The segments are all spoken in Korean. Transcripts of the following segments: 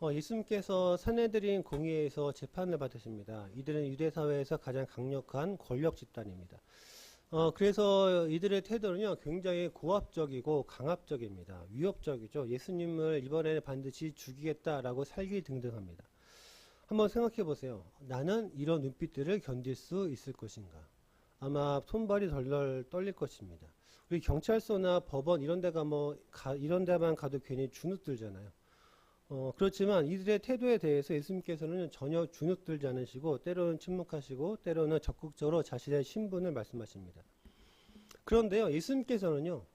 예수님께서 사내들인 공의회에서 재판을 받으십니다. 이들은 유대사회에서 가장 강력한 권력 집단입니다. 그래서 이들의 태도는요, 굉장히 고압적이고 강압적입니다. 위협적이죠. 예수님을 이번에는 반드시 죽이겠다라고 살기등등합니다. 한번 생각해 보세요. 나는 이런 눈빛들을 견딜 수 있을 것인가? 아마 손발이 덜덜 떨릴 것입니다. 우리 경찰서나 법원 이런 데가 이런 데만 가도 괜히 주눅들잖아요. 그렇지만 이들의 태도에 대해서 예수님께서는 전혀 주눅들지 않으시고 때로는 침묵하시고 때로는 적극적으로 자신의 신분을 말씀하십니다. 그런데요, 예수님께서는요,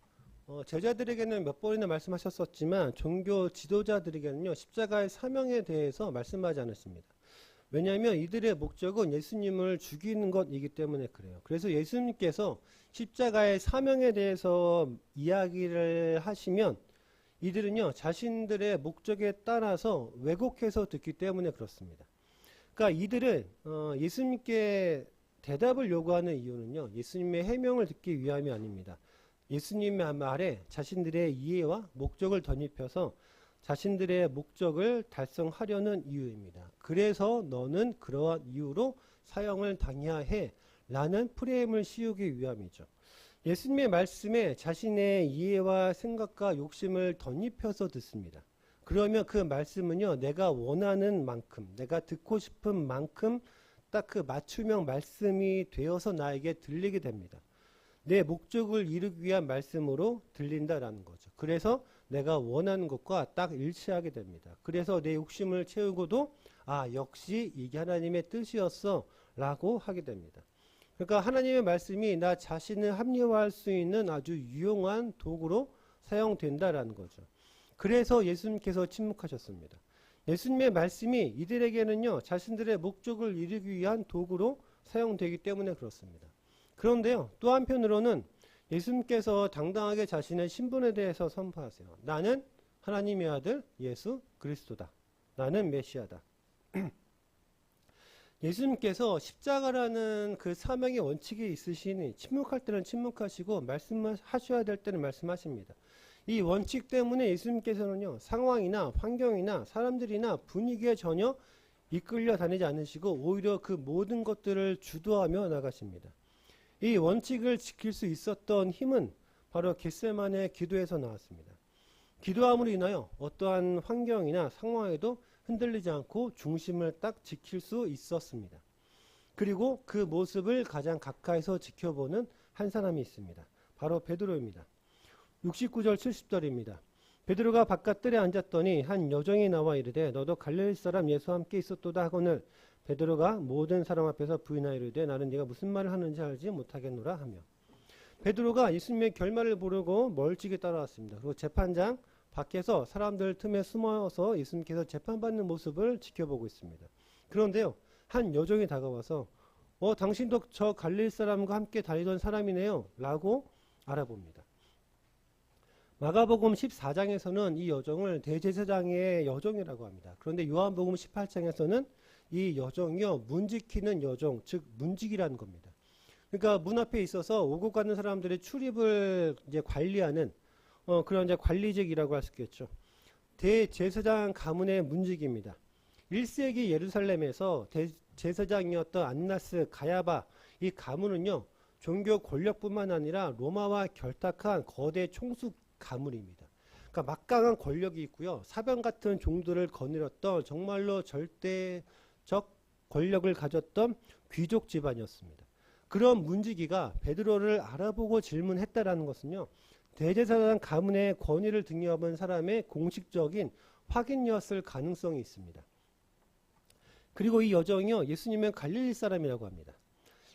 제자들에게는 몇 번이나 말씀하셨었지만 종교 지도자들에게는요, 십자가의 사명에 대해서 말씀하지 않으십니다. 왜냐하면 이들의 목적은 예수님을 죽이는 것이기 때문에 그래요. 그래서 예수님께서 십자가의 사명에 대해서 이야기를 하시면 이들은요, 자신들의 목적에 따라서 왜곡해서 듣기 때문에 그렇습니다. 그러니까 이들은 예수님께 대답을 요구하는 이유는요, 예수님의 해명을 듣기 위함이 아닙니다. 예수님의 말에 자신들의 이해와 목적을 덧입혀서 자신들의 목적을 달성하려는 이유입니다. 그래서 너는 그러한 이유로 사형을 당해야 해 라는 프레임을 씌우기 위함이죠. 예수님의 말씀에 자신의 이해와 생각과 욕심을 덧입혀서 듣습니다. 그러면 그 말씀은요, 내가 원하는 만큼, 내가 듣고 싶은 만큼 딱 그 맞춤형 말씀이 되어서 나에게 들리게 됩니다. 내 목적을 이루기 위한 말씀으로 들린다라는 거죠. 그래서 내가 원하는 것과 딱 일치하게 됩니다. 그래서 내 욕심을 채우고도 역시 이게 하나님의 뜻이었어 라고 하게 됩니다. 그러니까 하나님의 말씀이 나 자신을 합리화할 수 있는 아주 유용한 도구로 사용된다라는 거죠. 그래서 예수님께서 침묵하셨습니다. 예수님의 말씀이 이들에게는요, 자신들의 목적을 이루기 위한 도구로 사용되기 때문에 그렇습니다. 그런데요, 또 한편으로는 예수님께서 당당하게 자신의 신분에 대해서 선포하세요. 나는 하나님의 아들 예수 그리스도다. 나는 메시아다. 예수님께서 십자가라는 그 사명의 원칙이 있으시니 침묵할 때는 침묵하시고 말씀하셔야 될 때는 말씀하십니다. 이 원칙 때문에 예수님께서는요, 상황이나 환경이나 사람들이나 분위기에 전혀 이끌려 다니지 않으시고 오히려 그 모든 것들을 주도하며 나가십니다. 이 원칙을 지킬 수 있었던 힘은 바로 겟세마네 기도에서 나왔습니다. 기도함으로 인하여 어떠한 환경이나 상황에도 흔들리지 않고 중심을 딱 지킬 수 있었습니다. 그리고 그 모습을 가장 가까이서 지켜보는 한 사람이 있습니다. 바로 베드로입니다. 69절 70절입니다. 베드로가 바깥들에 앉았더니 한 여종이 나와 이르되 너도 갈릴리 사람 예수와 함께 있었도다 하거늘 베드로가 모든 사람 앞에서 부인하여 이르되 나는 네가 무슨 말을 하는지 알지 못하겠노라 하며 베드로가 예수님의 결말을 모르고 멀찍이 따라왔습니다. 그리고 재판장 밖에서 사람들 틈에 숨어서 예수님께서 재판받는 모습을 지켜보고 있습니다. 그런데요, 한 여종이 다가와서 당신도 저 갈릴리 사람과 함께 다니던 사람이네요 라고 알아봅니다. 마가복음 14장에서는 이 여종을 대제사장의 여종이라고 합니다. 그런데 요한복음 18장에서는 이 여종이요, 문지키는 여종, 즉 문직이라는 겁니다. 그러니까 문 앞에 있어서 오고 가는 사람들의 출입을 이제 관리하는 그런 이제 관리직이라고 할 수 있겠죠. 대제사장 가문의 문직입니다. 1세기 예루살렘에서 대제사장이었던 안나스, 가야바 이 가문은요, 종교 권력뿐만 아니라 로마와 결탁한 거대 총수 가문입니다. 그러니까 막강한 권력이 있고요, 사병 같은 종들을 거느렸던 정말로 절대적 권력을 가졌던 귀족 집안이었습니다. 그런 문지기가 베드로를 알아보고 질문했다라는 것은요, 대제사장 가문의 권위를 등려하는 사람의 공식적인 확인이었을 가능성이 있습니다. 그리고 이 여종이요, 예수님은 갈릴리 사람이라고 합니다.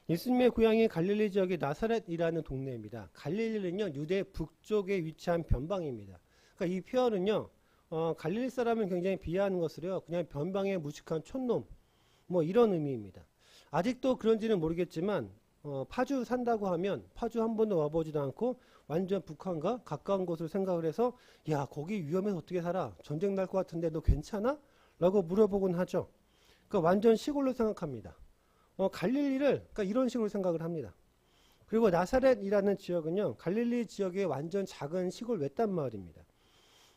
예수님의 고향이 갈릴리 지역의 나사렛이라는 동네입니다. 갈릴리는요, 유대 북쪽에 위치한 변방입니다. 그러니까 이 표현은요, 갈릴리 사람은 굉장히 비하하는 것으로요, 그냥 변방의 무식한 촌놈, 이런 의미입니다. 아직도 그런지는 모르겠지만, 파주 산다고 하면 파주 한 번도 와보지도 않고 완전 북한과 가까운 곳을 생각을 해서 야, 거기 위험해서 어떻게 살아? 전쟁 날 것 같은데 너 괜찮아? 라고 물어보곤 하죠. 그러니까 완전 시골로 생각합니다. 갈릴리를 그러니까 이런 식으로 생각을 합니다. 그리고 나사렛이라는 지역은요, 갈릴리 지역의 완전 작은 시골 외딴 마을입니다.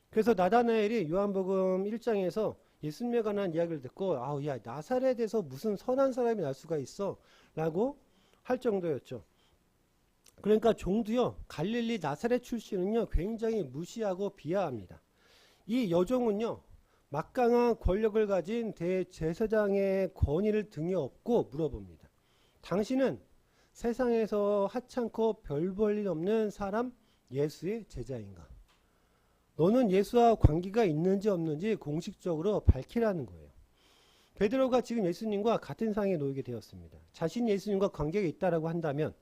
그래서 나다나엘이 요한복음 1장에서 예수님에 관한 이야기를 듣고 아우 야 나사렛에서 무슨 선한 사람이 날 수가 있어 라고 할 정도였죠. 그러니까 종도요 갈릴리 나사렛 출신은요 굉장히 무시하고 비하합니다. 이 여종은요 막강한 권력을 가진 대제사장의 권위를 등에 업고 물어봅니다. 당신은 세상에서 하찮고 별 볼 일 없는 사람 예수의 제자인가? 너는 예수와 관계가 있는지 없는지 공식적으로 밝히라는 거예요. 베드로가 지금 예수님과 같은 상에 놓이게 되었습니다. 자신이 예수님과 관계가 있다라고 한다면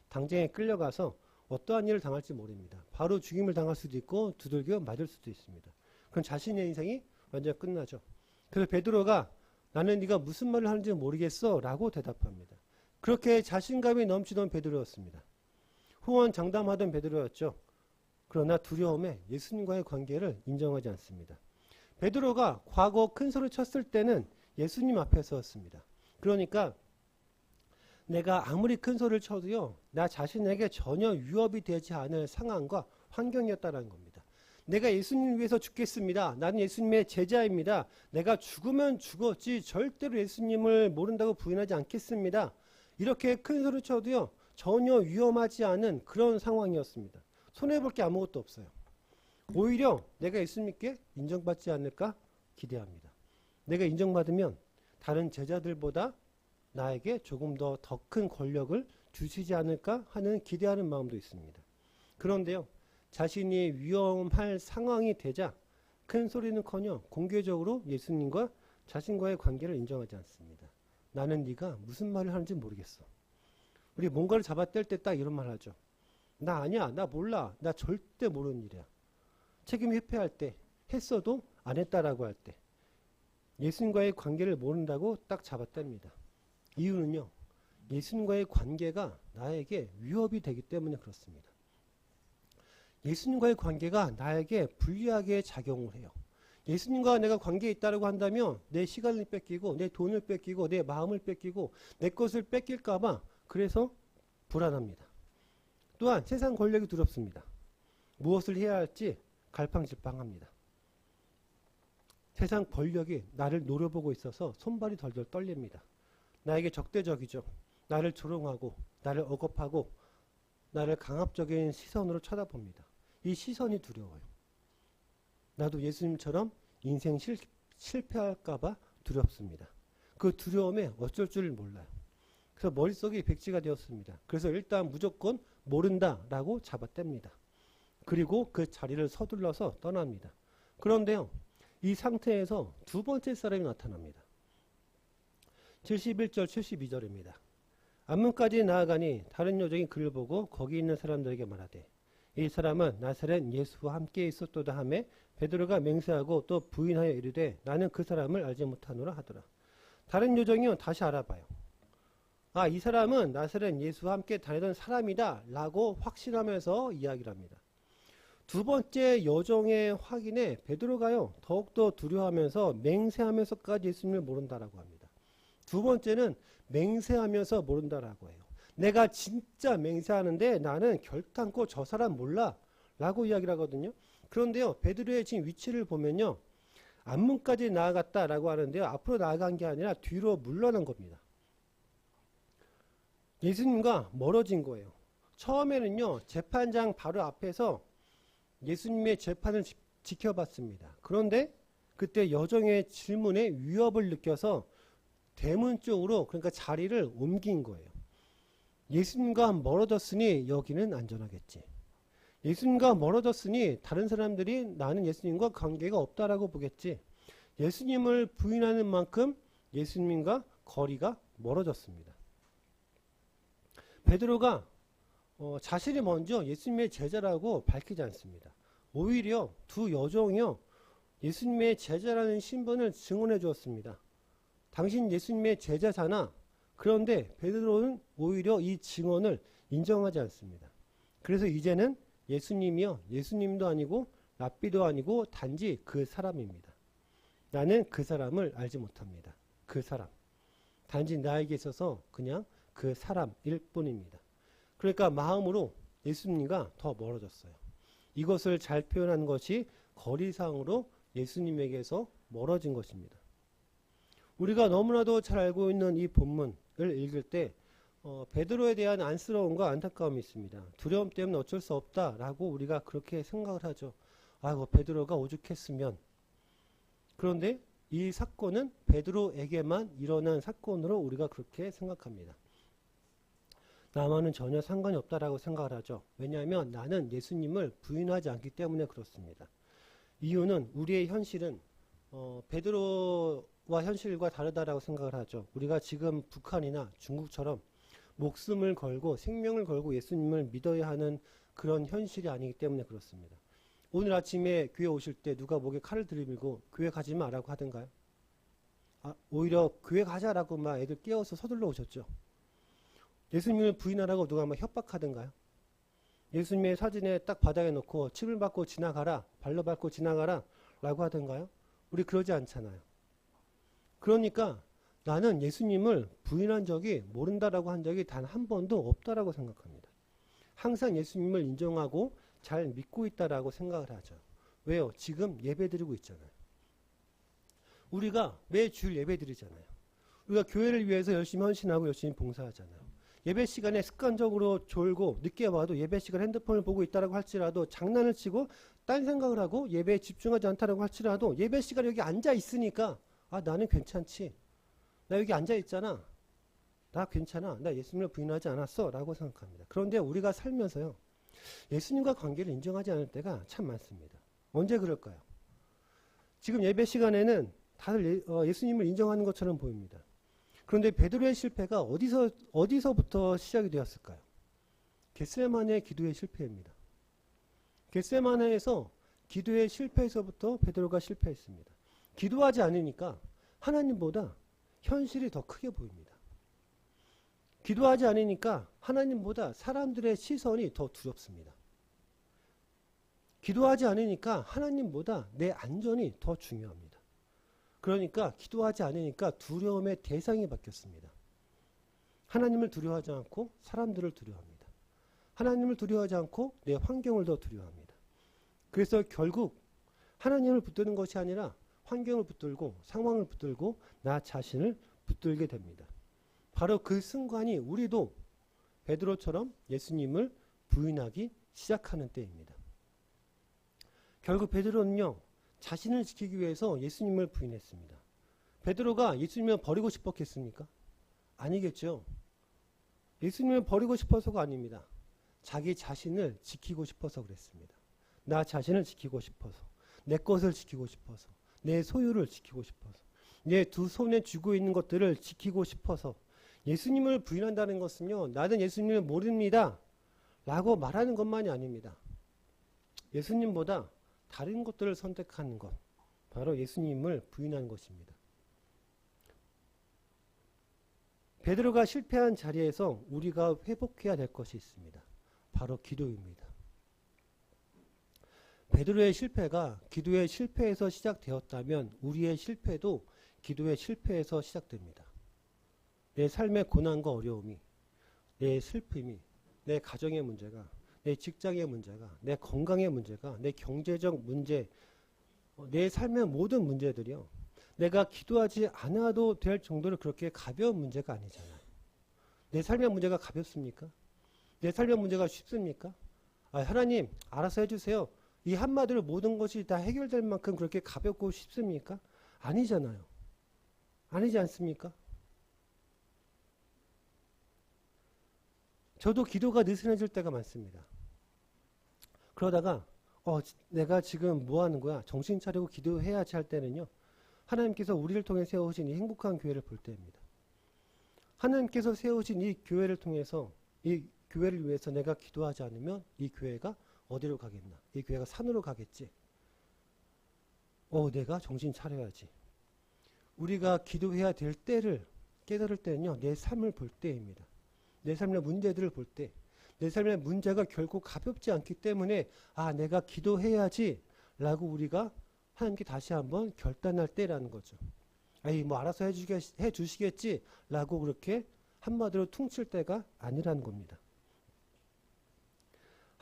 당장에 끌려가서 어떠한 일을 당할지 모릅니다. 바로 죽임을 당할 수도 있고 두들겨 맞을 수도 있습니다. 그럼 자신의 인생이 완전 끝나죠. 그래서 베드로가 나는 네가 무슨 말을 하는지 모르겠어 라고 대답합니다. 그렇게 자신감이 넘치던 베드로였습니다. 후원장담하던 베드로였죠. 그러나 두려움에 예수님과의 관계를 인정하지 않습니다. 베드로가 과거 큰 소리 쳤을 때는 예수님 앞에 섰습니다. 그러니까 내가 아무리 큰 소리를 쳐도요 나 자신에게 전혀 위협이 되지 않을 상황과 환경이었다는 겁니다. 내가 예수님 위해서 죽겠습니다. 나는 예수님의 제자입니다. 내가 죽으면 죽었지 절대로 예수님을 모른다고 부인하지 않겠습니다. 이렇게 큰 소리 쳐도요 전혀 위험하지 않은 그런 상황이었습니다. 손해볼 게 아무것도 없어요. 오히려 내가 예수님께 인정받지 않을까 기대합니다. 내가 인정받으면 다른 제자들보다 나에게 조금 더 큰 권력을 주시지 않을까 하는 기대하는 마음도 있습니다. 그런데요 자신이 위험할 상황이 되자 큰 소리는커녕 공개적으로 예수님과 자신과의 관계를 인정하지 않습니다. 나는 네가 무슨 말을 하는지 모르겠어. 우리 뭔가를 잡아뗄 때 딱 이런 말 하죠. 나 아니야. 나 몰라. 나 절대 모르는 일이야. 책임 회피할 때 했어도 안 했다라고 할 때 예수님과의 관계를 모른다고 딱 잡아뗍니다. 이유는요. 예수님과의 관계가 나에게 위협이 되기 때문에 그렇습니다. 예수님과의 관계가 나에게 불리하게 작용을 해요. 예수님과 내가 관계에 있다고 한다면 내 시간을 뺏기고 내 돈을 뺏기고 내 마음을 뺏기고 내 것을 뺏길까 봐 그래서 불안합니다. 또한 세상 권력이 두렵습니다. 무엇을 해야 할지 갈팡질팡합니다. 세상 권력이 나를 노려보고 있어서 손발이 덜덜 떨립니다. 나에게 적대적이죠. 나를 조롱하고 나를 억압하고 나를 강압적인 시선으로 쳐다봅니다. 이 시선이 두려워요. 나도 예수님처럼 인생 실패할까 봐 두렵습니다. 그 두려움에 어쩔 줄 몰라요. 그래서 머릿속이 백지가 되었습니다. 그래서 일단 무조건 모른다라고 잡아뗍니다. 그리고 그 자리를 서둘러서 떠납니다. 그런데요. 이 상태에서 두 번째 사람이 나타납니다. 71절 72절입니다. 안문까지 나아가니 다른 여종이 그를 보고 거기 있는 사람들에게 말하되 이 사람은 나사렛 예수와 함께 있었도다 하매 베드로가 맹세하고 또 부인하여 이르되 나는 그 사람을 알지 못하노라 하더라. 다른 여종이요 다시 알아봐요. 아, 이 사람은 나사렛 예수와 함께 다니던 사람이다 라고 확신하면서 이야기를 합니다. 두 번째 여종의 확인에 베드로가요 더욱더 두려워하면서 맹세하면서까지 예수님을 모른다라고 합니다. 두 번째는 맹세하면서 모른다라고 해요. 내가 진짜 맹세하는데 나는 결단코 저 사람 몰라 라고 이야기를 하거든요. 그런데요 베드로의 지금 위치를 보면요 앞문까지 나아갔다라고 하는데요 앞으로 나아간 게 아니라 뒤로 물러난 겁니다. 예수님과 멀어진 거예요. 처음에는요 재판장 바로 앞에서 예수님의 재판을 지켜봤습니다. 그런데 그때 여종의 질문에 위협을 느껴서 대문 쪽으로 그러니까 자리를 옮긴 거예요. 예수님과 멀어졌으니 여기는 안전하겠지. 예수님과 멀어졌으니 다른 사람들이 나는 예수님과 관계가 없다라고 보겠지. 예수님을 부인하는 만큼 예수님과 거리가 멀어졌습니다. 베드로가 자신이 먼저 예수님의 제자라고 밝히지 않습니다. 오히려 두 여종이요 예수님의 제자라는 신분을 증언해 주었습니다. 당신 예수님의 제자잖아. 그런데 베드로는 오히려 이 증언을 인정하지 않습니다. 그래서 이제는 예수님이요 예수님도 아니고 랍비도 아니고 단지 그 사람입니다. 나는 그 사람을 알지 못합니다. 그 사람 단지 나에게 있어서 그냥 그 사람일 뿐입니다. 그러니까 마음으로 예수님과 더 멀어졌어요. 이것을 잘 표현한 것이 거리상으로 예수님에게서 멀어진 것입니다. 우리가 너무나도 잘 알고 있는 이 본문을 읽을 때 베드로에 대한 안쓰러움과 안타까움이 있습니다. 두려움 때문에 어쩔 수 없다라고 우리가 그렇게 생각을 하죠. 아이고 베드로가 오죽했으면. 그런데 이 사건은 베드로에게만 일어난 사건으로 우리가 그렇게 생각합니다. 나와는 전혀 상관이 없다라고 생각을 하죠. 왜냐하면 나는 예수님을 부인하지 않기 때문에 그렇습니다. 이유는 우리의 현실은 베드로와 현실과 다르다라고 생각을 하죠. 우리가 지금 북한이나 중국처럼 목숨을 걸고 생명을 걸고 예수님을 믿어야 하는 그런 현실이 아니기 때문에 그렇습니다. 오늘 아침에 교회 오실 때 누가 목에 칼을 들이밀고 교회 가지 마라고 하던가요? 오히려 교회 가자라고 막 애들 깨워서 서둘러 오셨죠. 예수님을 부인하라고 누가 막 협박하던가요? 예수님의 사진에 딱 바닥에 놓고 침을 밟고 지나가라, 발로 밟고 지나가라 라고 하던가요? 우리 그러지 않잖아요. 그러니까 나는 예수님을 부인한 적이, 모른다라고 한 적이 단 한 번도 없다라고 생각합니다. 항상 예수님을 인정하고 잘 믿고 있다라고 생각을 하죠. 왜요? 지금 예배 드리고 있잖아요. 우리가 매주일 예배 드리잖아요. 우리가 교회를 위해서 열심히 헌신하고 열심히 봉사하잖아요. 예배 시간에 습관적으로 졸고 늦게 와도 예배 시간 핸드폰을 보고 있다라고 할지라도 장난을 치고 딴 생각을 하고 예배에 집중하지 않다라고 할지라도 예배 시간에 여기 앉아 있으니까 나는 괜찮지. 나 여기 앉아 있잖아. 나 괜찮아. 나 예수님을 부인하지 않았어. 라고 생각합니다. 그런데 우리가 살면서요. 예수님과 관계를 인정하지 않을 때가 참 많습니다. 언제 그럴까요? 지금 예배 시간에는 다들 예수님을 인정하는 것처럼 보입니다. 그런데 베드로의 실패가 어디서부터 시작이 되었을까요? 겟세마네 기도의 실패입니다. 겟세마네에서 기도의 실패에서부터 베드로가 실패했습니다. 기도하지 않으니까 하나님보다 현실이 더 크게 보입니다. 기도하지 않으니까 하나님보다 사람들의 시선이 더 두렵습니다. 기도하지 않으니까 하나님보다 내 안전이 더 중요합니다. 그러니까 기도하지 않으니까 두려움의 대상이 바뀌었습니다. 하나님을 두려워하지 않고 사람들을 두려워합니다. 하나님을 두려워하지 않고 내 환경을 더 두려워합니다. 그래서 결국 하나님을 붙드는 것이 아니라 환경을 붙들고 상황을 붙들고 나 자신을 붙들게 됩니다. 바로 그 순간이 우리도 베드로처럼 예수님을 부인하기 시작하는 때입니다. 결국 베드로는요. 자신을 지키기 위해서 예수님을 부인했습니다. 베드로가 예수님을 버리고 싶었겠습니까? 아니겠죠. 예수님을 버리고 싶어서가 아닙니다. 자기 자신을 지키고 싶어서 그랬습니다. 나 자신을 지키고 싶어서, 내 것을 지키고 싶어서, 내 소유를 지키고 싶어서, 내 두 손에 쥐고 있는 것들을 지키고 싶어서. 예수님을 부인한다는 것은요. 나는 예수님을 모릅니다 라고 말하는 것만이 아닙니다. 예수님보다 다른 것들을 선택하는 것, 바로 예수님을 부인하는 것입니다. 베드로가 실패한 자리에서 우리가 회복해야 될 것이 있습니다. 바로 기도입니다. 베드로의 실패가 기도의 실패에서 시작되었다면 우리의 실패도 기도의 실패에서 시작됩니다. 내 삶의 고난과 어려움이, 내 슬픔이, 내 가정의 문제가, 내 직장의 문제가, 내 건강의 문제가, 내 경제적 문제, 내 삶의 모든 문제들이요. 내가 기도하지 않아도 될 정도로 그렇게 가벼운 문제가 아니잖아요. 내 삶의 문제가 가볍습니까? 내 삶의 문제가 쉽습니까? 하나님 알아서 해주세요. 이 한마디로 모든 것이 다 해결될 만큼 그렇게 가볍고 쉽습니까? 아니잖아요. 아니지 않습니까? 저도 기도가 느슨해질 때가 많습니다. 그러다가 내가 지금 뭐 하는 거야? 정신 차리고 기도해야지 할 때는요. 하나님께서 우리를 통해 세우신 이 행복한 교회를 볼 때입니다. 하나님께서 세우신 이 교회를 통해서 이 교회를 위해서 내가 기도하지 않으면 이 교회가 어디로 가겠나? 이 교회가 산으로 가겠지. 내가 정신 차려야지. 우리가 기도해야 될 때를 깨달을 때는요. 내 삶을 볼 때입니다. 내 삶의 문제들을 볼 때, 내 삶의 문제가 결코 가볍지 않기 때문에 내가 기도해야지 라고 우리가 하나님께 다시 한번 결단할 때라는 거죠. 뭐 알아서 해주시겠지 라고 그렇게 한마디로 퉁칠 때가 아니라는 겁니다.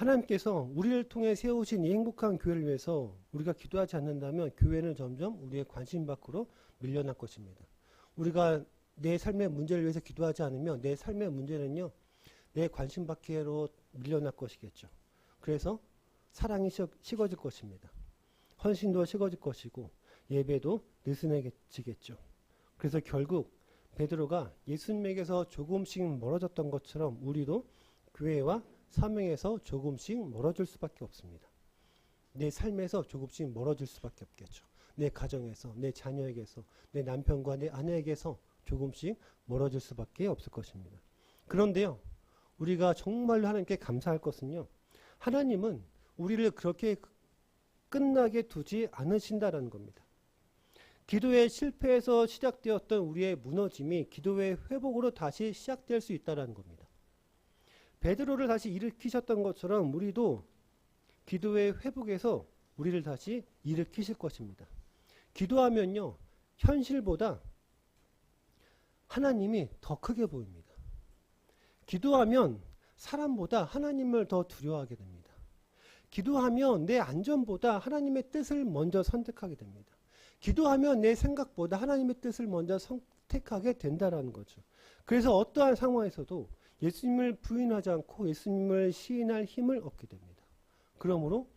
하나님께서 우리를 통해 세우신 이 행복한 교회를 위해서 우리가 기도하지 않는다면 교회는 점점 우리의 관심 밖으로 밀려날 것입니다. 우리가 내 삶의 문제를 위해서 기도하지 않으면 내 삶의 문제는요, 내 관심 밖으로 밀려날 것이겠죠. 그래서 사랑이 식어질 것입니다. 헌신도 식어질 것이고 예배도 느슨해지겠죠. 그래서 결국 베드로가 예수님에게서 조금씩 멀어졌던 것처럼 우리도 교회와 사명에서 조금씩 멀어질 수밖에 없습니다. 내 삶에서 조금씩 멀어질 수밖에 없겠죠. 내 가정에서, 내 자녀에게서, 내 남편과 내 아내에게서 조금씩 멀어질 수밖에 없을 것입니다. 그런데요, 우리가 정말로 하나님께 감사할 것은요, 하나님은 우리를 그렇게 끝나게 두지 않으신다라는 겁니다. 기도의 실패에서 시작되었던 우리의 무너짐이 기도의 회복으로 다시 시작될 수 있다는 겁니다. 베드로를 다시 일으키셨던 것처럼 우리도 기도의 회복에서 우리를 다시 일으키실 것입니다. 기도하면요, 현실보다 하나님이 더 크게 보입니다. 기도하면 사람보다 하나님을 더 두려워하게 됩니다. 기도하면 내 안전보다 하나님의 뜻을 먼저 선택하게 됩니다. 기도하면 내 생각보다 하나님의 뜻을 먼저 선택하게 된다는 거죠. 그래서 어떠한 상황에서도 예수님을 부인하지 않고 예수님을 시인할 힘을 얻게 됩니다. 그러므로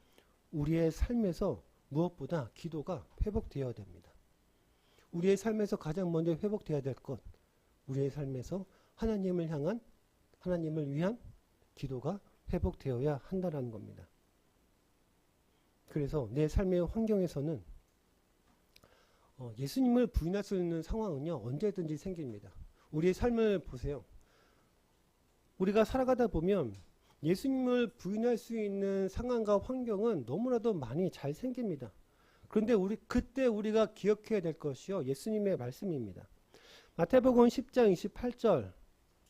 우리의 삶에서 무엇보다 기도가 회복되어야 됩니다. 우리의 삶에서 가장 먼저 회복되어야 될 것, 우리의 삶에서 하나님을 향한, 하나님을 위한 기도가 회복되어야 한다는 겁니다. 그래서 내 삶의 환경에서는 예수님을 부인할 수 있는 상황은요, 언제든지 생깁니다. 우리의 삶을 보세요. 우리가 살아가다 보면 예수님을 부인할 수 있는 상황과 환경은 너무나도 많이 잘 생깁니다. 그런데 그때 우리가 기억해야 될 것이요, 예수님의 말씀입니다. 마태복음 10장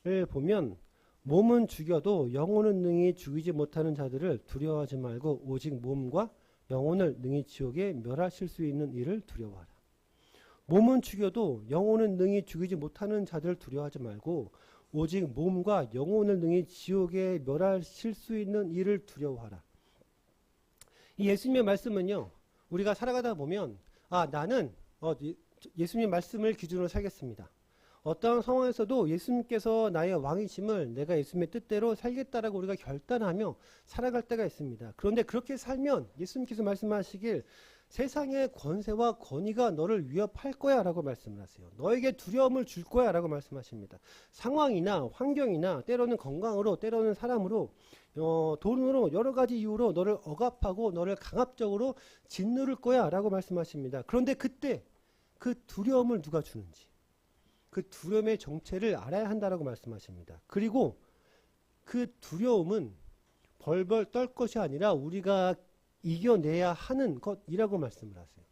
28절을 보면 몸은 죽여도 영혼은 능히 죽이지 못하는 자들을 두려워하지 말고 오직 몸과 영혼을 능히 지옥에 멸하실 수 있는 이를 두려워하라. 몸은 죽여도 영혼은 능히 죽이지 못하는 자들을 두려워하지 말고 오직 몸과 영혼을 능히 지옥에 멸하실 수 있는 이를 두려워하라. 이 예수님의 말씀은요, 우리가 살아가다 보면 나는 예수님의 말씀을 기준으로 살겠습니다. 어떠한 상황에서도 예수님께서 나의 왕이심을 내가 예수님의 뜻대로 살겠다라고 우리가 결단하며 살아갈 때가 있습니다. 그런데 그렇게 살면 예수님께서 말씀하시길 세상의 권세와 권위가 너를 위협할 거야 라고 말씀을 하세요. 너에게 두려움을 줄 거야 라고 말씀하십니다. 상황이나 환경이나 때로는 건강으로, 때로는 사람으로, 돈으로, 여러 가지 이유로 너를 억압하고 너를 강압적으로 짓누를 거야 라고 말씀하십니다. 그런데 그때 그 두려움을 누가 주는지, 그 두려움의 정체를 알아야 한다라고 말씀하십니다. 그리고 그 두려움은 벌벌 떨 것이 아니라 우리가 이겨내야 하는 것이라고 말씀을 하세요.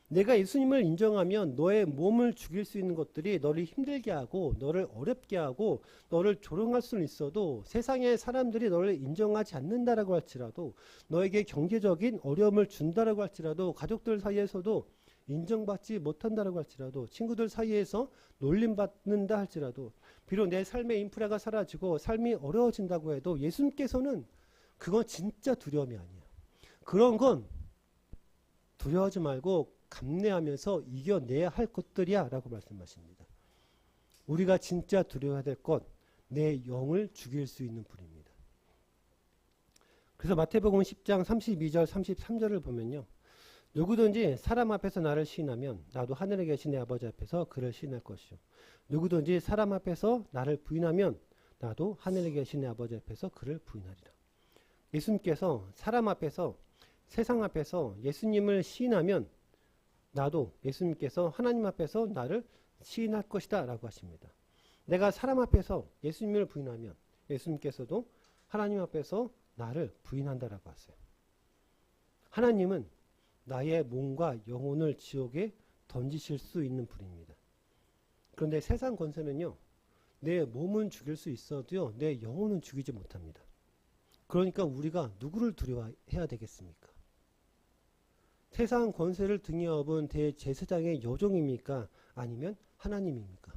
내가 예수님을 인정하면 너의 몸을 죽일 수 있는 것들이 너를 힘들게 하고 너를 어렵게 하고 너를 조롱할 수는 있어도 세상의 사람들이 너를 인정하지 않는다라고 할지라도 너에게 경제적인 어려움을 준다라고 할지라도 가족들 사이에서도 인정받지 못한다라고 할지라도 친구들 사이에서 놀림받는다 할지라도 비록 내 삶의 인프라가 사라지고 삶이 어려워진다고 해도 예수님께서는 그건 진짜 두려움이 아니야. 그런 건 두려워하지 말고 감내하면서 이겨내야 할 것들이야 라고 말씀하십니다. 우리가 진짜 두려워해야 될 것, 내 영을 죽일 수 있는 불입니다. 그래서 마태복음 10장 32절 33절을 보면요, 누구든지 사람 앞에서 나를 시인하면 나도 하늘에 계신 내 아버지 앞에서 그를 시인할 것이요, 누구든지 사람 앞에서 나를 부인하면 나도 하늘에 계신 내 아버지 앞에서 그를 부인하리라. 예수님께서 사람 앞에서, 세상 앞에서 예수님을 시인하면 나도 예수님께서 하나님 앞에서 나를 시인할 것이다 라고 하십니다. 내가 사람 앞에서 예수님을 부인하면 예수님께서도 하나님 앞에서 나를 부인한다라고 하세요. 하나님은 나의 몸과 영혼을 지옥에 던지실 수 있는 분입니다. 그런데 세상 권세는요, 내 몸은 죽일 수 있어도요, 내 영혼은 죽이지 못합니다. 그러니까 우리가 누구를 두려워해야 되겠습니까? 세상 권세를 등에 업은 대제사장의 여종입니까? 아니면 하나님입니까?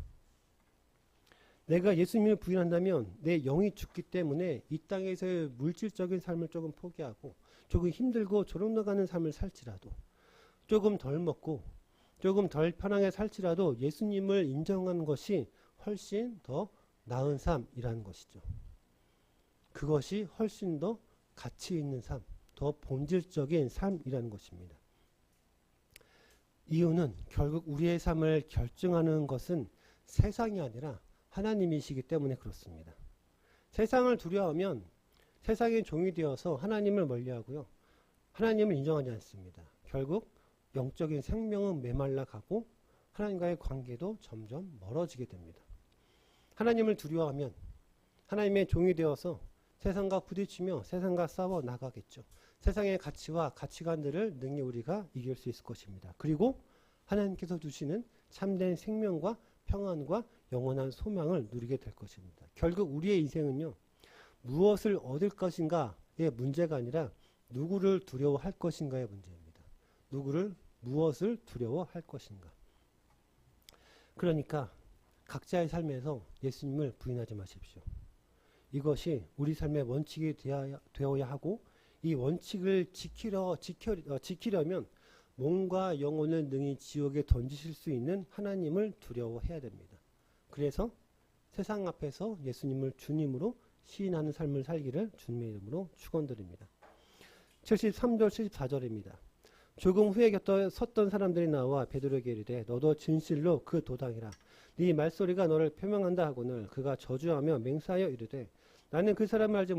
내가 예수님을 부인한다면 내 영이 죽기 때문에 이 땅에서의 물질적인 삶을 조금 포기하고 조금 힘들고 조롱나가는 삶을 살지라도 조금 덜 먹고 조금 덜 편하게 살지라도 예수님을 인정하는 것이 훨씬 더 나은 삶이라는 것이죠. 그것이 훨씬 더 가치 있는 삶, 더 본질적인 삶이라는 것입니다. 이유는 결국 우리의 삶을 결정하는 것은 세상이 아니라 하나님이시기 때문에 그렇습니다. 세상을 두려워하면 세상의 종이 되어서 하나님을 멀리하고요. 하나님을 인정하지 않습니다. 결국 영적인 생명은 메말라 가고 하나님과의 관계도 점점 멀어지게 됩니다. 하나님을 두려워하면 하나님의 종이 되어서 세상과 부딪히며 세상과 싸워 나가겠죠. 세상의 가치와 가치관들을 능히 우리가 이길 수 있을 것입니다. 그리고 하나님께서 주시는 참된 생명과 평안과 영원한 소망을 누리게 될 것입니다. 결국 우리의 인생은요, 무엇을 얻을 것인가의 문제가 아니라 누구를 두려워할 것인가의 문제입니다. 누구를, 무엇을 두려워할 것인가. 그러니까 각자의 삶에서 예수님을 부인하지 마십시오. 이것이 우리 삶의 원칙이 되어야 하고 이 원칙을 지키려면 몸과 영혼을 능히 지옥에 던지실 수 있는 하나님을 두려워해야 됩니다. 그래서 세상 앞에서 예수님을 주님으로 시인하는 삶을 살기를 주님의 이름으로 축원드립니다. 73절 74절입니다. 조금 후에 곁에 섰던 사람들이 나와 베드로에게 이르되 너도 진실로 그 도당이라. 네 말소리가 너를 표명한다 하거늘 그가 저주하며 맹세하여 이르되 나는 그 사람을 알지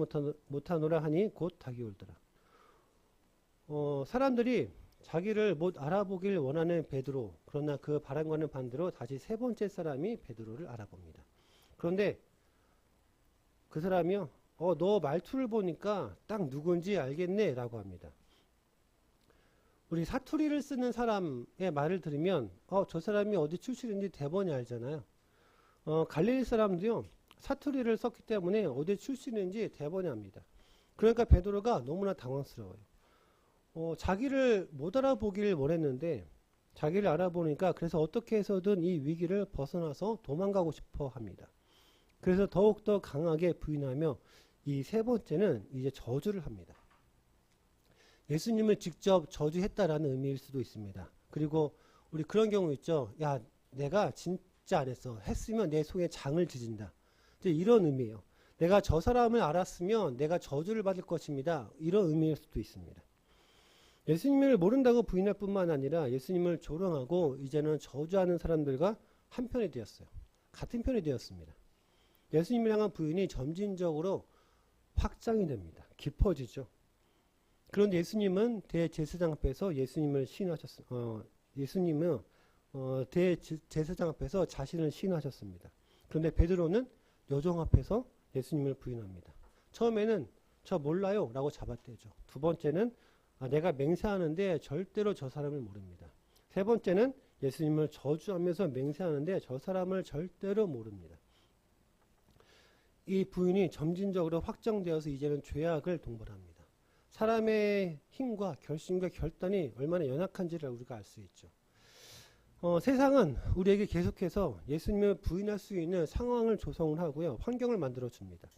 못하노라 하니 곧 닭이 울더라. 사람들이 자기를 못 알아보길 원하는 베드로, 그러나 그 바람과는 반대로 다시 세 번째 사람이 베드로를 알아봅니다. 그런데 그 사람이요, 너 말투를 보니까 딱 누군지 알겠네 라고 합니다. 우리 사투리를 쓰는 사람의 말을 들으면 저 사람이 어디 출신인지 대번이 알잖아요. 갈릴리 사람도요, 사투리를 썼기 때문에 어디 출신인지 대번이 압니다. 그러니까 베드로가 너무나 당황스러워요. 자기를 못 알아보길 원했는데 자기를 알아보니까 그래서 어떻게 해서든 이 위기를 벗어나서 도망가고 싶어 합니다. 그래서 더욱더 강하게 부인하며 이 세 번째는 이제 저주를 합니다. 예수님을 직접 저주했다라는 의미일 수도 있습니다. 그리고 우리 그런 경우 있죠. 야, 내가 진짜 안 했어. 했으면 내 속에 장을 지진다. 이제 이런 의미예요. 내가 저 사람을 알았으면 내가 저주를 받을 것입니다. 이런 의미일 수도 있습니다. 예수님을 모른다고 부인할 뿐만 아니라 예수님을 조롱하고 이제는 저주하는 사람들과 한편이 되었어요. 같은 편이 되었습니다. 예수님을 향한 부인이 점진적으로 확장이 됩니다. 깊어지죠. 그런데 예수님은 대제사장 앞에서 예수님을 시인하셨습니다. 예수님은 대제사장 앞에서 자신을 시인하셨습니다. 그런데 베드로는 여종 앞에서 예수님을 부인합니다. 처음에는 저 몰라요 라고 잡아떼죠. 두 번째는 내가 맹세하는데 절대로 저 사람을 모릅니다. 세 번째는 예수님을 저주하면서 맹세하는데 저 사람을 절대로 모릅니다. 이 부인이 점진적으로 확정되어서 이제는 죄악을 동반합니다. 사람의 힘과 결심과 결단이 얼마나 연약한지를 우리가 알 수 있죠. 세상은 우리에게 계속해서 예수님을 부인할 수 있는 상황을 조성을 하고요. 환경을 만들어 줍니다.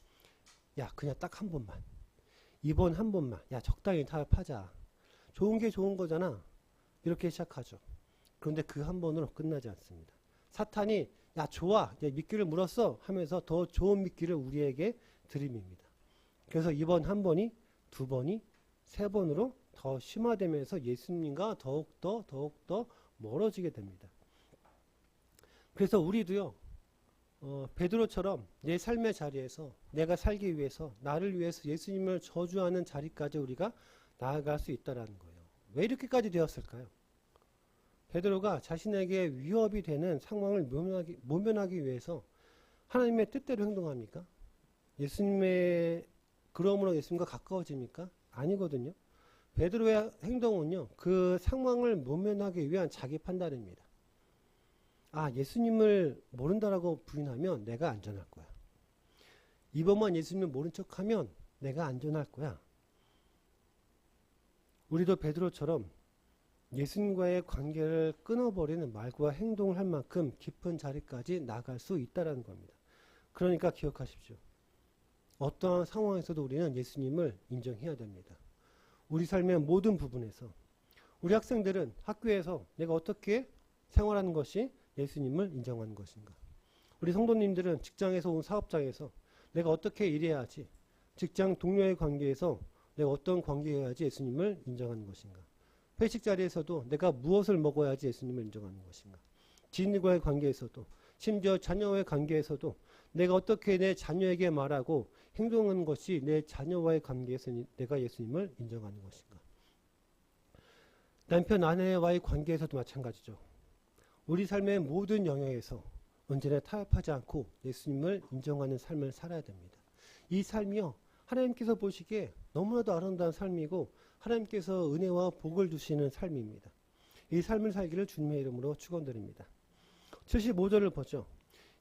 야, 그냥 딱 한 번만. 이번 한 번만. 야, 적당히 타협하자. 좋은 게 좋은 거잖아. 이렇게 시작하죠. 그런데 그 한 번으로 끝나지 않습니다. 사탄이 야, 좋아. 내 미끼를 물었어. 하면서 더 좋은 미끼를 우리에게 들이밉니다. 그래서 이번 한 번이 두 번이 세 번으로 더 심화되면서 예수님과 더욱더 멀어지게 됩니다. 그래서 우리도요, 베드로처럼 내 삶의 자리에서 내가 살기 위해서 나를 위해서 예수님을 저주하는 자리까지 우리가 나아갈 수 있다는 거예요. 왜 이렇게까지 되었을까요? 베드로가 자신에게 위협이 되는 상황을 모면하기 위해서 하나님의 뜻대로 행동합니까? 그러므로 예수님과 가까워집니까? 아니거든요. 베드로의 행동은요, 그 상황을 모면하기 위한 자기 판단입니다. 예수님을 모른다라고 부인하면 내가 안전할 거야. 이번만 예수님을 모른 척하면 내가 안전할 거야. 우리도 베드로처럼 예수님과의 관계를 끊어버리는 말과 행동을 할 만큼 깊은 자리까지 나갈 수 있다는 겁니다. 그러니까 기억하십시오. 어떠한 상황에서도 우리는 예수님을 인정해야 됩니다. 우리 삶의 모든 부분에서. 우리 학생들은 학교에서 내가 어떻게 생활하는 것이 예수님을 인정하는 것인가. 우리 성도님들은 직장에서 온 사업장에서 내가 어떻게 일해야지, 직장 동료의 관계에서 내가 어떤 관계해야지 예수님을 인정하는 것인가. 회식 자리에서도 내가 무엇을 먹어야지 예수님을 인정하는 것인가. 지인과의 관계에서도, 심지어 자녀와의 관계에서도 내가 어떻게 내 자녀에게 말하고 행동하는 것이 내 자녀와의 관계에서 내가 예수님을 인정하는 것인가. 남편 아내와의 관계에서도 마찬가지죠. 우리 삶의 모든 영역에서 언제나 타협하지 않고 예수님을 인정하는 삶을 살아야 됩니다. 이 삶이요, 하나님께서 보시기에 너무나도 아름다운 삶이고 하나님께서 은혜와 복을 주시는 삶입니다. 이 삶을 살기를 주님의 이름으로 축원드립니다. 75절을 보죠.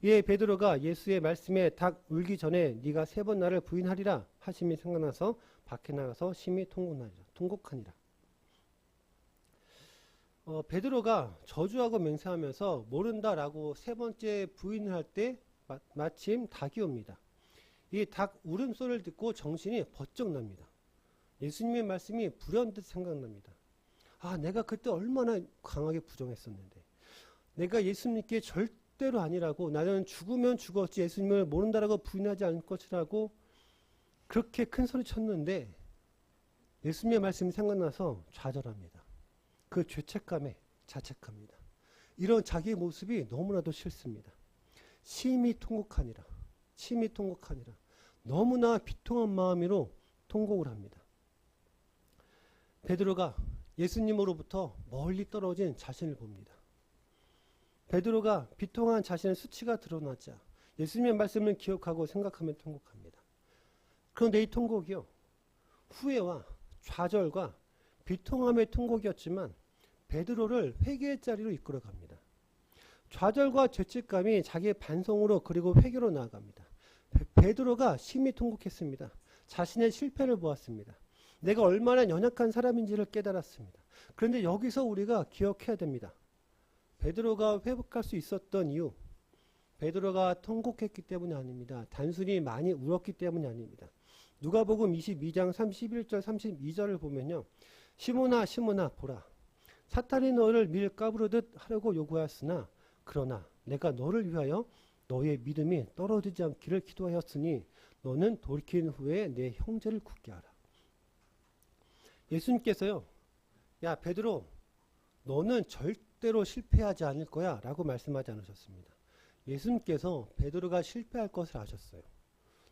이에 베드로가 예수의 말씀에 닭 울기 전에 네가 3번 나를 부인하리라 하심이 생각나서 밖에 나가서 심히 통곡하니라. 베드로가 저주하고 맹세하면서 모른다라고 3번째 부인을 할 때 마침 닭이 옵니다. 이 닭 울음소리를 듣고 정신이 번쩍 납니다. 예수님의 말씀이 불현듯 생각납니다. 아, 내가 그때 얼마나 강하게 부정했었는데, 내가 예수님께 절대로 아니라고, 나는 죽으면 죽었지 예수님을 모른다라고 부인하지 않을 것이라고 그렇게 큰 소리 쳤는데 예수님의 말씀이 생각나서 좌절합니다. 그 죄책감에 자책합니다. 이런 자기의 모습이 너무나도 싫습니다. 심히 통곡하니라. 심히 통곡하니라. 너무나 비통한 마음으로 통곡을 합니다. 베드로가 예수님으로부터 멀리 떨어진 자신을 봅니다. 베드로가 비통한 자신의 수치가 드러나자 예수님의 말씀을 기억하고 생각하며 통곡합니다. 그런데 이 통곡이요, 후회와 좌절과 비통함의 통곡이었지만 베드로를 회개의 자리로 이끌어갑니다. 좌절과 죄책감이 자기의 반성으로 그리고 회개로 나아갑니다. 베드로가 심히 통곡했습니다. 자신의 실패를 보았습니다. 내가 얼마나 연약한 사람인지를 깨달았습니다. 그런데 여기서 우리가 기억해야 됩니다. 베드로가 회복할 수 있었던 이유, 베드로가 통곡했기 때문이 아닙니다. 단순히 많이 울었기 때문이 아닙니다. 누가복음 22장 31절 32절을 보면요, 시몬아 시몬아 보라, 사탄이 너를 밀 까부르듯 하려고 요구하였으나 그러나 내가 너를 위하여 너의 믿음이 떨어지지 않기를 기도하였으니 너는 돌이킨 후에 내 형제를 굳게 하라. 예수님께서요, 야 베드로, 너는 절대로 실패하지 않을 거야 라고 말씀하지 않으셨습니다. 예수님께서 베드로가 실패할 것을 아셨어요.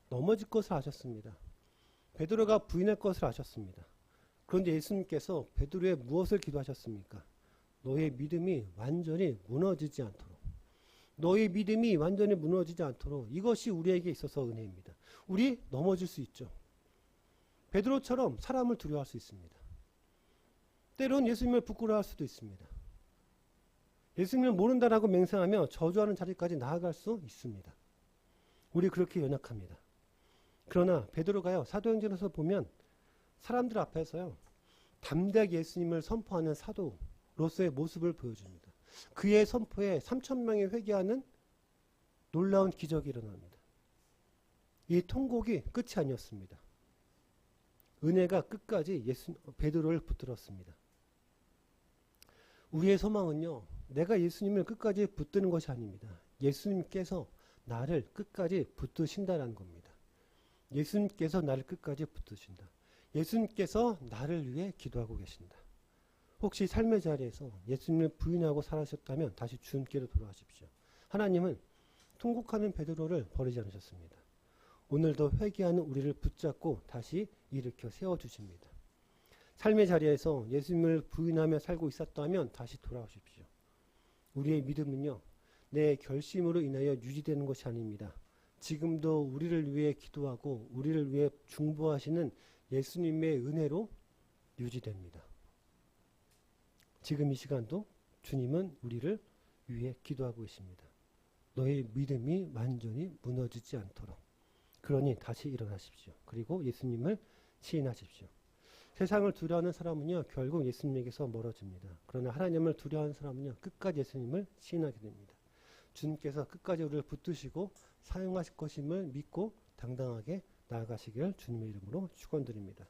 넘어질 것을 아셨습니다. 베드로가 부인할 것을 아셨습니다. 그런데 예수님께서 베드로의 무엇을 기도하셨습니까? 너의 믿음이 완전히 무너지지 않도록. 너의 믿음이 완전히 무너지지 않도록. 이것이 우리에게 있어서 은혜입니다. 우리 넘어질 수 있죠. 베드로처럼 사람을 두려워할 수 있습니다. 때론 예수님을 부끄러워할 수도 있습니다. 예수님을 모른다라고 맹세하며 저주하는 자리까지 나아갈 수 있습니다. 우리 그렇게 연약합니다. 그러나 베드로가요, 사도행전에서 보면 사람들 앞에서요, 담대하게 예수님을 선포하는 사도로서의 모습을 보여줍니다. 그의 선포에 3,000명이 회개하는 놀라운 기적이 일어납니다. 이 통곡이 끝이 아니었습니다. 은혜가 끝까지 베드로를 붙들었습니다. 우리의 소망은요, 내가 예수님을 끝까지 붙드는 것이 아닙니다. 예수님께서 나를 끝까지 붙드신다라는 겁니다. 예수님께서 나를 끝까지 붙드신다. 예수님께서 나를 위해 기도하고 계신다. 혹시 삶의 자리에서 예수님을 부인하고 살아셨다면 다시 주님께로 돌아가십시오. 하나님은 통곡하는 베드로를 버리지 않으셨습니다. 오늘도 회개하는 우리를 붙잡고 다시 일으켜 세워주십니다. 삶의 자리에서 예수님을 부인하며 살고 있었다면 다시 돌아오십시오. 우리의 믿음은요, 내 결심으로 인하여 유지되는 것이 아닙니다. 지금도 우리를 위해 기도하고 우리를 위해 중보하시는 예수님의 은혜로 유지됩니다. 지금 이 시간도 주님은 우리를 위해 기도하고 계십니다. 너의 믿음이 완전히 무너지지 않도록. 그러니 다시 일어나십시오. 그리고 예수님을 시인하십시오. 세상을 두려워하는 사람은요, 결국 예수님에게서 멀어집니다. 그러나 하나님을 두려워하는 사람은요, 끝까지 예수님을 시인하게 됩니다. 주님께서 끝까지 우리를 붙드시고 사용하실 것임을 믿고 당당하게 나아가시길 주님의 이름으로 축원드립니다.